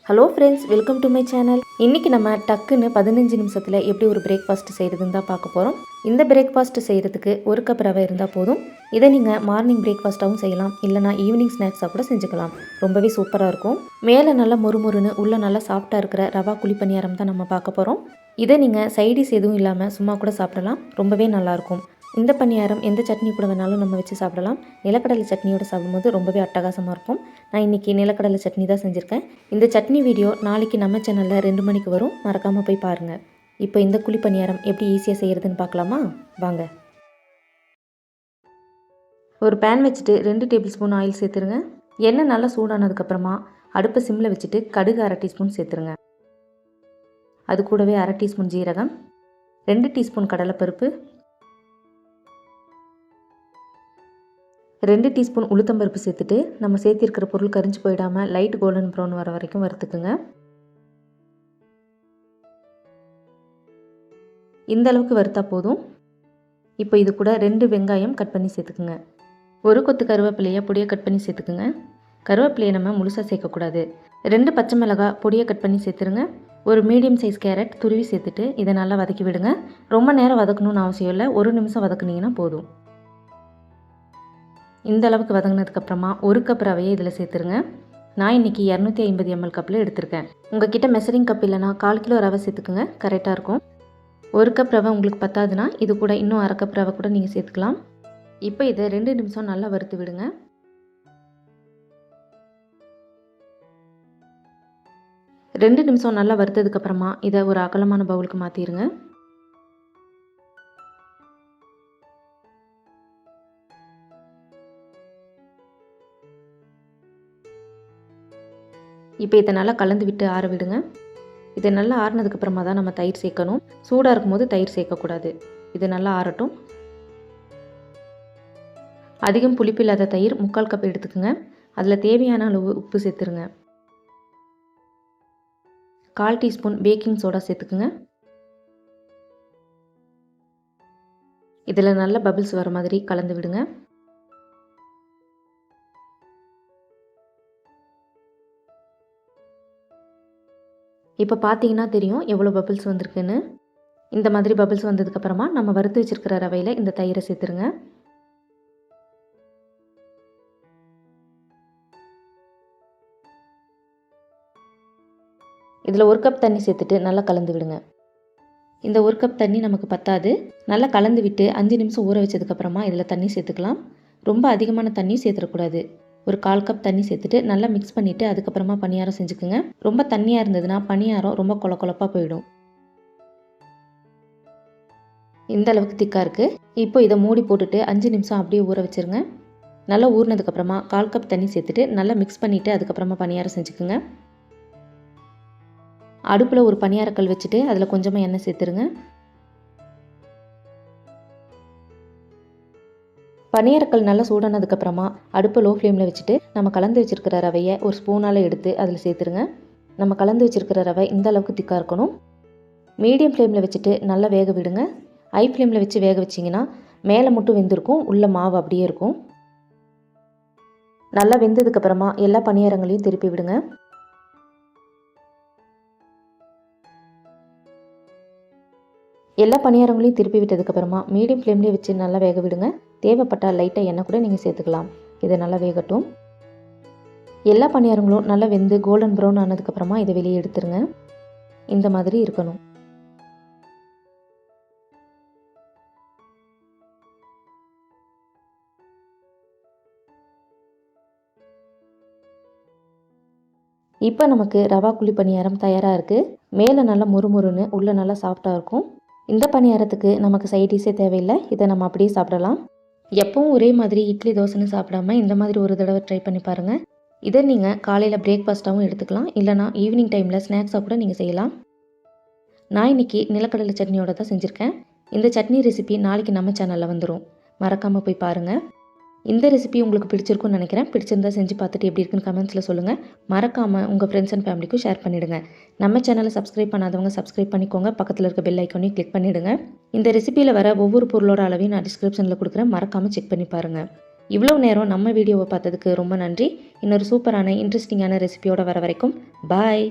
Hello friends, welcome to my channel. இன்றைக்கி நம்ம டக்குன்னு 15 நிமிஷத்தில் எப்படி ஒரு பிரேக்ஃபாஸ்ட் செய்கிறதுன்னு தான் பார்க்க போகிறோம். இந்த பிரேக்ஃபாஸ்ட் செய்கிறதுக்கு ஒரு கப் ரவை இருந்தால் போதும். இதை நீங்கள் மார்னிங் பிரேக்ஃபாஸ்ட்டாகவும் செய்யலாம், இல்லைனா ஈவினிங் ஸ்நாக்ஸாக கூட செஞ்சுக்கலாம். ரொம்பவே சூப்பராக இருக்கும். மேலே நல்லா மொறுமொறுன்னு உள்ளே நல்லா சாஃப்டாக இருக்கிற ரவா குழிப்பணியாரம் தான் நம்ம பார்க்க போகிறோம். இதை நீங்கள் சைடிஸ் எதுவும் இல்லாமல் சும்மா கூட சாப்பிடலாம். ரொம்பவே நல்லாயிருக்கும். இந்த பணியாரம் எந்த சட்னி கூட வேணாலும் நம்ம வச்சு சாப்பிடலாம். நிலக்கடலை சட்னியோடு சாப்பிடும்போது ரொம்பவே அட்டகாசமாக இருக்கும். நான் இன்றைக்கி நிலக்கடலை சட்னி தான் செஞ்சுருக்கேன். இந்த சட்னி வீடியோ நாளைக்கு நம்ம சேனலில் 2 மணிக்கு வரும். மறக்காமல் போய் பாருங்கள். இப்போ இந்த குழி பணியாரம் எப்படி ஈஸியாக செய்கிறதுன்னு பார்க்கலாமா? வாங்க. ஒரு பேன் வச்சுட்டு 2 டேபிள் ஸ்பூன் ஆயில் சேர்த்துருங்க. எண்ணெய் நல்லா சூடானதுக்கப்புறமா அடுப்பை சிம்மில் வச்சுட்டு கடுகு 1/2 டீஸ்பூன் சேர்த்துருங்க. அது கூடவே 1/2 டீஸ்பூன் ஜீரகம், 2 டீஸ்பூன் கடலைப்பருப்பு, 2 டீஸ்பூன் உளுத்தம்பருப்பு சேர்த்துட்டு நம்ம சேர்த்திருக்கிற பொருள் கரிஞ்சு போயிடாமல் லைட் கோல்டன் ப்ரௌன் வர வரைக்கும் வறுத்துக்குங்க. இந்த அளவுக்கு வறுத்தா போதும். இப்போ இது கூட 2 வெங்காயம் கட் பண்ணி சேர்த்துக்குங்க. ஒரு கொத்து கருவேப்பிலையை பொடியை கட் பண்ணி சேர்த்துக்குங்க. கருவேப்பிலையை நம்ம முழுசாக சேர்க்கக்கூடாது. 2 பச்சை மிளகாய் பொடியை கட் பண்ணி சேர்த்துருங்க. ஒரு மீடியம் சைஸ் கேரட் துருவி சேர்த்துட்டு இதை நல்லா வதக்கி விடுங்க. ரொம்ப நேரம் வதக்கணும்னு அவசியம் இல்லை, 1 நிமிஷம் வதக்குனீங்கன்னா போதும். இந்த அளவுக்கு வதங்கினதுக்கப்புறமா 1 கப் ரவையை இதில் சேர்த்துருங்க. நான் இன்றைக்கி 250 ml கப்பில் எடுத்திருக்கேன். உங்கள் கிட்ட மெஷரிங் கப் இல்லைனா 1/4 கிலோ ரவை சேர்த்துக்குங்க, கரெக்டாக இருக்கும். 1 கப் ரவை உங்களுக்கு பத்தாதுன்னா இது கூட இன்னும் 1/2 கப் ரவை கூட நீங்கள் சேர்த்துக்கலாம். இப்போ இதை 2 நிமிஷம் நல்லா வறுத்து விடுங்க. ரெண்டு நிமிஷம் நல்லா வறுத்ததுக்கப்புறமா இதை ஒரு அகலமான பவுலுக்கு மாற்றிடுங்க. இப்போ இதை நல்லா கலந்து விட்டு ஆற விடுங்க. இதை நல்லா ஆறினதுக்கப்புறமா தான் நம்ம தயிர் சேர்க்கணும். சூடாக இருக்கும்போது தயிர் சேர்க்கக்கூடாது. இது நல்லா ஆறட்டும். அதிகம் புளிப்பு இல்லாத தயிர் 3/4 கப் எடுத்துக்கோங்க. அதில் தேவையான அளவு உப்பு சேர்த்துருங்க. 1/4 டீஸ்பூன் பேக்கிங் சோடா சேர்த்துக்குங்க. இதில் நல்ல பபிள்ஸ் வர மாதிரி கலந்து விடுங்க. இப்போ பார்த்தீங்கன்னா தெரியும் எவ்வளோ பபிள்ஸ் வந்திருக்குன்னு. இந்த மாதிரி பபிள்ஸ் வந்ததுக்கப்புறமா நம்ம வறுத்து வச்சுருக்கிற ரவையில் இந்த தயிரை சேர்த்துருங்க. இதில் 1 கப் தண்ணி சேர்த்துட்டு நல்லா கலந்து விடுங்க. இந்த 1 கப் தண்ணி நமக்கு பத்தாது. நல்லா கலந்து விட்டு 5 நிமிஷம் ஊற வச்சதுக்கப்புறமா இதில் தண்ணி சேர்த்துக்கலாம். ரொம்ப அதிகமான தண்ணி சேர்த்துடக்கூடாது. ஒரு 1/4 கப் தண்ணி சேர்த்துட்டு நல்லா மிக்ஸ் பண்ணிவிட்டு அதுக்கப்புறமா பணியாரம் செஞ்சுக்குங்க. ரொம்ப தண்ணியாக இருந்ததுன்னா பணியாரம் ரொம்ப கொலப்பாக போயிடும். இந்த அளவுக்கு திக்காக இருக்குது. இப்போ இதை மூடி போட்டுட்டு 5 நிமிஷம் அப்படியே ஊற வச்சுருங்க. நல்லா ஊறினதுக்கப்புறமா 1/4 கப் தண்ணி சேர்த்துட்டு நல்லா மிக்ஸ் பண்ணிவிட்டு அதுக்கப்புறமா பணியாரம் செஞ்சுக்குங்க. அடுப்பில் ஒரு பணியாரக்கல் வச்சுட்டு அதில் கொஞ்சமாக எண்ணெய் சேர்த்துருங்க. பணியாரக்கல் நல்லா சூடானதுக்கப்புறமா அடுப்பை லோ ஃப்ளேமில் வச்சுட்டு நம்ம கலந்து வச்சுருக்கிற ரவையை ஒரு ஸ்பூனால் எடுத்து அதில் சேர்த்துருங்க. நம்ம கலந்து வச்சுருக்கிற ரவை இந்த அளவுக்கு திக்காக இருக்கணும். மீடியம் ஃப்ளேமில் வச்சுட்டு நல்லா வேக விடுங்க. ஹை ஃப்ளேமில் வச்சு வேக வச்சிங்கன்னா மேலே மட்டும் வெந்திருக்கும், உள்ள மாவு அப்படியே இருக்கும். நல்லா வெந்ததுக்கப்புறமா எல்லா பணியாரங்களையும் திருப்பி விடுங்க. எல்லா பணியாரங்களையும் திருப்பி விட்டதுக்கப்புறமா மீடியம் ஃப்ளேம்லேயே வச்சு நல்லா வேக விடுங்க. தேவைப்பட்டால் லைட்டாக எண்ணெய் கூட நீங்கள் சேர்த்துக்கலாம். இதை நல்லா வேகட்டும். எல்லா பணியாரங்களும் நல்லா வெந்து கோல்டன் ப்ரௌன் ஆனதுக்கப்புறமா இதை வெளியே எடுத்துருங்க. இந்த மாதிரி இருக்கணும். இப்போ நமக்கு ரவா குழி பணியாரம் தயாராக இருக்குது. மேலே நல்லா முறுமுறுன்னு உள்ளே நல்லா சாஃப்டாக இருக்கும். இந்த பணியாரத்துக்கு நமக்கு சைடிஷே தேவையில்லை. இதை நம்ம அப்படியே சாப்பிடலாம். எப்பவும் ஒரே மாதிரி இட்லி தோசைன்னு சாப்பிடாம இந்த மாதிரி ஒரு தடவை ட்ரை பண்ணி பாருங்கள். இதை நீங்கள் காலையில் பிரேக்ஃபாஸ்ட்டாகவும் எடுத்துக்கலாம், இல்லைனா ஈவினிங் டைமில் ஸ்நாக்ஸாக கூட நீங்கள் செய்யலாம். நான் இன்றைக்கி நிலக்கடலை சட்னியோட தான் செஞ்சுருக்கேன். இந்த சட்னி ரெசிபி நாளைக்கு நம்ம சேனலில் வந்துடும். மறக்காமல் போய் பாருங்கள். இந்த ரெசிபி உங்களுக்கு பிடிச்சிருக்குன்னு நினைக்கிறேன். பிடிச்சிருந்தா செஞ்சு பார்த்துட்டு எப்படி இருக்குன்னு கமெண்ட்ஸில் சொல்லுங்கள். மறக்காமல் உங்கள் ஃப்ரெண்ட்ஸ் அண்ட் ஃபேமிலிக்கும் ஷேர் பண்ணிவிடுங்க. நம்ம சேனலை சப்ஸ்கிரைப் பண்ணாதவங்க சப்ஸ்கிரைப் பண்ணிக்கோங்க. பக்கத்தில் இருக்க பெல் ஐக்கானையும் கிளிக் பண்ணிவிடுங்க. இந்த ரெசிபியில் வர ஒவ்வொரு பொருளோட அளவையும் நான் டிஸ்கிரிப்ஷனில் கொடுக்குறேன். மறக்காமல் செக் பண்ணி பாருங்கள். இவ்வளோ நேரம் நம்ம வீடியோவை பார்த்ததுக்கு ரொம்ப நன்றி. இன்னொரு சூப்பரான இன்ட்ரெஸ்டிங்கான ரெசிபியோட வர வரைக்கும் பாய்.